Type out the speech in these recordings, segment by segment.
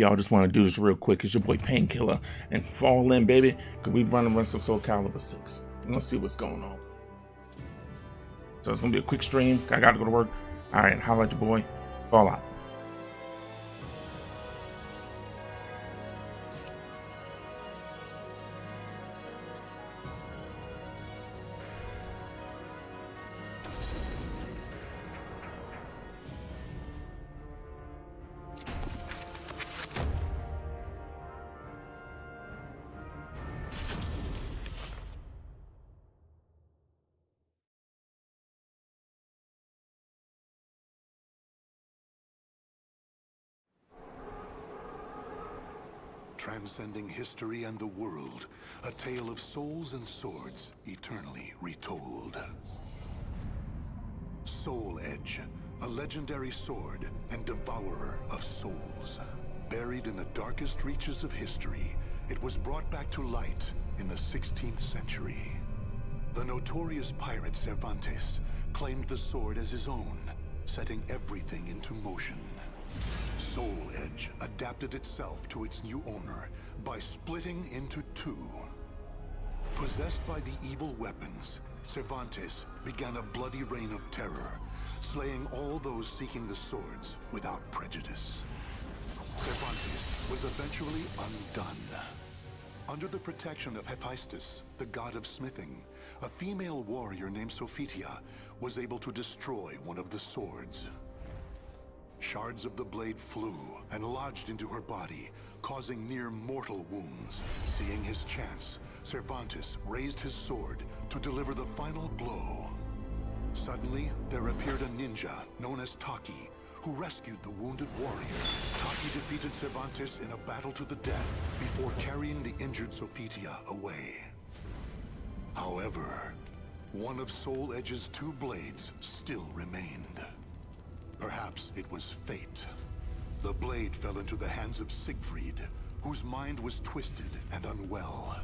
Y'all just want to do this real quick. It's your boy Painkiller, and fall in, baby, because we run some Soul Calibur 6. We're gonna see what's going on. So it's gonna be a quick stream. I gotta go to work. All right, holla at your boy. Fall out. Transcending history and the world, a tale of souls and swords eternally retold. Soul Edge, a legendary sword and devourer of souls. Buried in the darkest reaches of history, it was brought back to light in the 16th century. The notorious pirate Cervantes claimed the sword as his own, setting everything into motion. Soul Edge adapted itself to its new owner by splitting into two. Possessed by the evil weapons, Cervantes began a bloody reign of terror, slaying all those seeking the swords without prejudice. Cervantes was eventually undone. Under the protection of Hephaestus, the god of smithing, a female warrior named Sophitia was able to destroy one of the swords. Shards of the blade flew and lodged into her body, causing near-mortal wounds. Seeing his chance, Cervantes raised his sword to deliver the final blow. Suddenly, there appeared a ninja known as Taki, who rescued the wounded warrior. Taki defeated Cervantes in a battle to the death before carrying the injured Sophitia away. However, one of Soul Edge's two blades still remained. Perhaps it was fate. The blade fell into the hands of Siegfried, whose mind was twisted and unwell.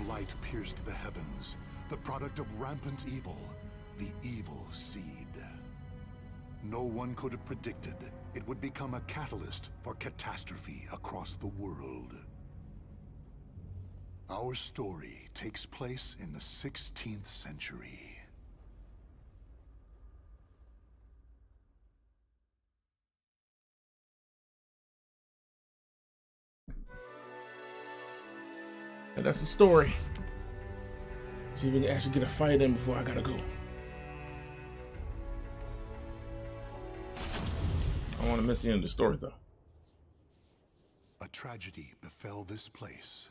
Light pierced the heavens, the product of rampant evil, the evil seed. No one could have predicted it would become a catalyst for catastrophe across the world. Our story takes place in the 16th century. And that's the story. See if we can actually get a fight in before I gotta go. I don't want to miss the end of the story though. A tragedy befell this place.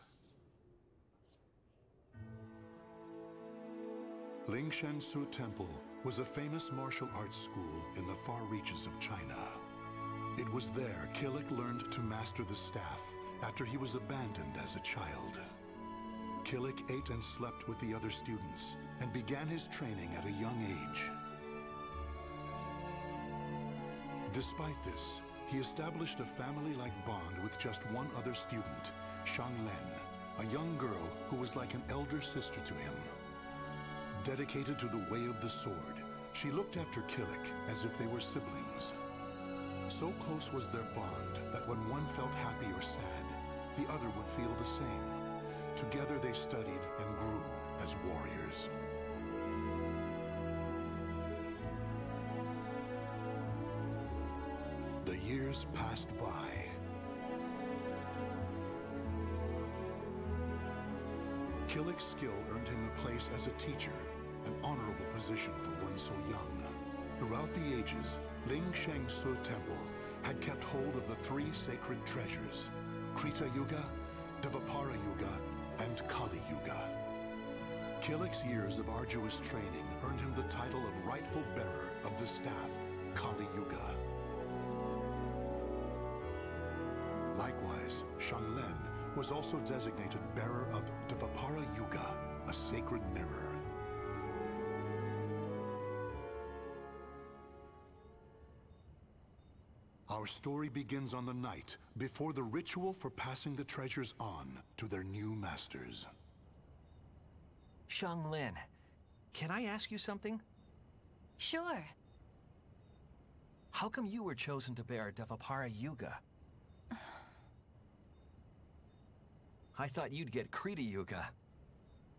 Lingshan Su Temple was a famous martial arts school in the far reaches of China. It was there Killick learned to master the staff after he was abandoned as a child. Killick ate and slept with the other students and began his training at a young age. Despite this, he established a family-like bond with just one other student, Shang Len, a young girl who was like an elder sister to him. Dedicated to the way of the sword, she looked after Killick as if they were siblings. So close was their bond that when one felt happy or sad, the other would feel the same. Together they studied and grew as warriors. The years passed by. Killick's skill earned him a place as a teacher, an honorable position for one so young. Throughout the ages, Lingshan Su Temple had kept hold of the three sacred treasures, Krita Yuga, Dvapara Yuga, and Kali Yuga. Killick's years of arduous training earned him the title of rightful bearer of the staff, Kali Yuga. Likewise, Shanglen was also designated bearer of Dvapara Yuga, a sacred mirror. Our story begins on the night before the ritual for passing the treasures on to their new masters. Shanglen, can I ask you something? Sure. How come you were chosen to bear Dvapara Yuga? I thought you'd get Krita Yuga.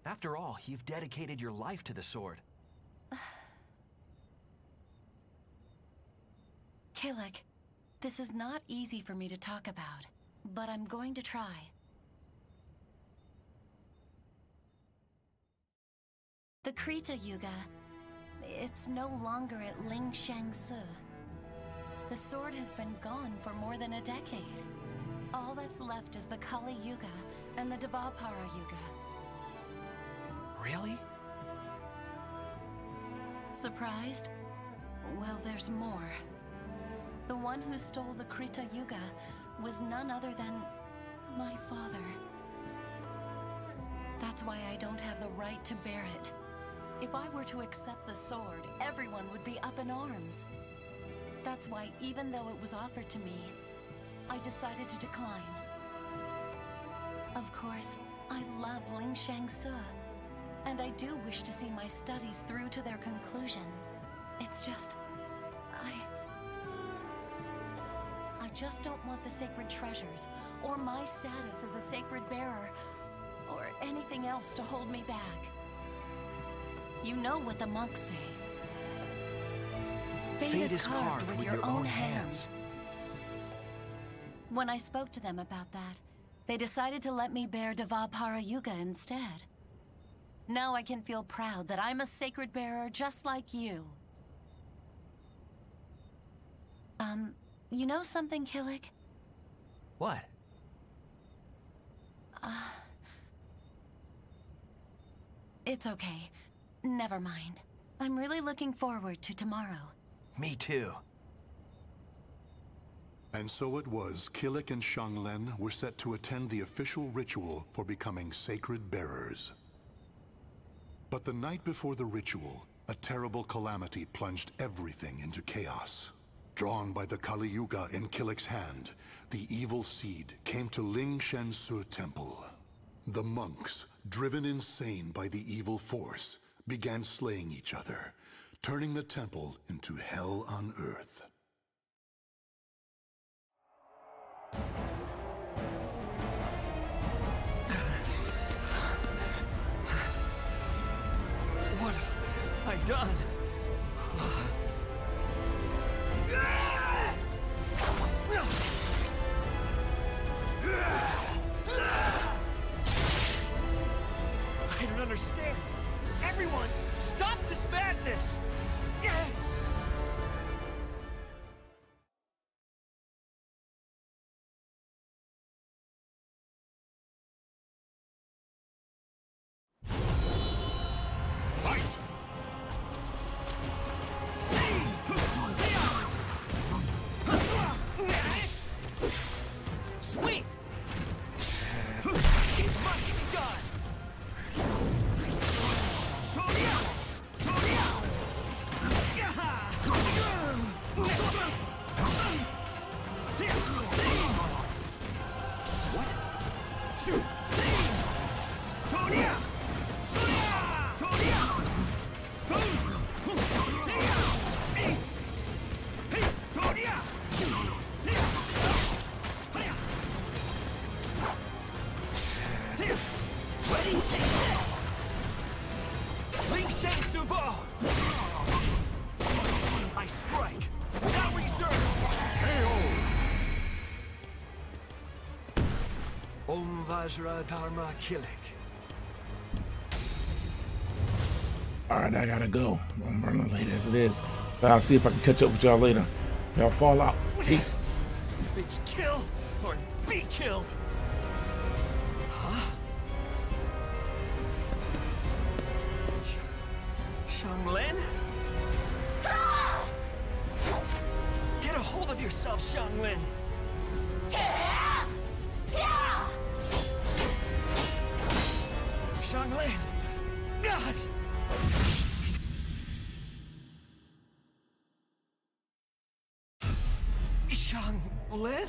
After all, you've dedicated your life to the sword. Kilik, this is not easy for me to talk about, but I'm going to try. The Krita Yuga, it's no longer at Ling Shangsu. The sword has been gone for more than a decade. All that's left is the Kali Yuga and the Dvapara Yuga. Really? Surprised? Well, there's more. The one who stole the Krita Yuga was none other than my father. That's why I don't have the right to bear it. If I were to accept the sword, everyone would be up in arms. That's why, even though it was offered to me, I decided to decline. Of course, I love Ling Shangsu, and I do wish to see my studies through to their conclusion. It's just... I just don't want the sacred treasures, or my status as a sacred bearer, or anything else to hold me back. You know what the monks say. Fate is carved with your own hands. When I spoke to them about that, they decided to let me bear Dvapara Yuga instead. Now I can feel proud that I'm a sacred bearer just like you. You know something, Kilik? What? It's okay. Never mind. I'm really looking forward to tomorrow. Me too. And so it was, Kilik and Shanglen were set to attend the official ritual for becoming sacred bearers. But the night before the ritual, a terrible calamity plunged everything into chaos. Drawn by the Kali Yuga in Kilik's hand, the evil seed came to Ling Shangsu Temple. The monks, driven insane by the evil force, began slaying each other, turning the temple into hell on earth. What have I done? I don't understand. Everyone, stop this madness! Sweet! It must be done! Ready? Take this! Ling Shangsu Bo! I strike without reserve! Om Vajra Dharma Kilik. Alright, I gotta go. I'm running late as it is. But I'll see if I can catch up with y'all later. Y'all fall out. Peace. It's kill or be killed! Huh? Shanglen? Get a hold of yourself, Shanglen! Xianglin! God! Xianglin?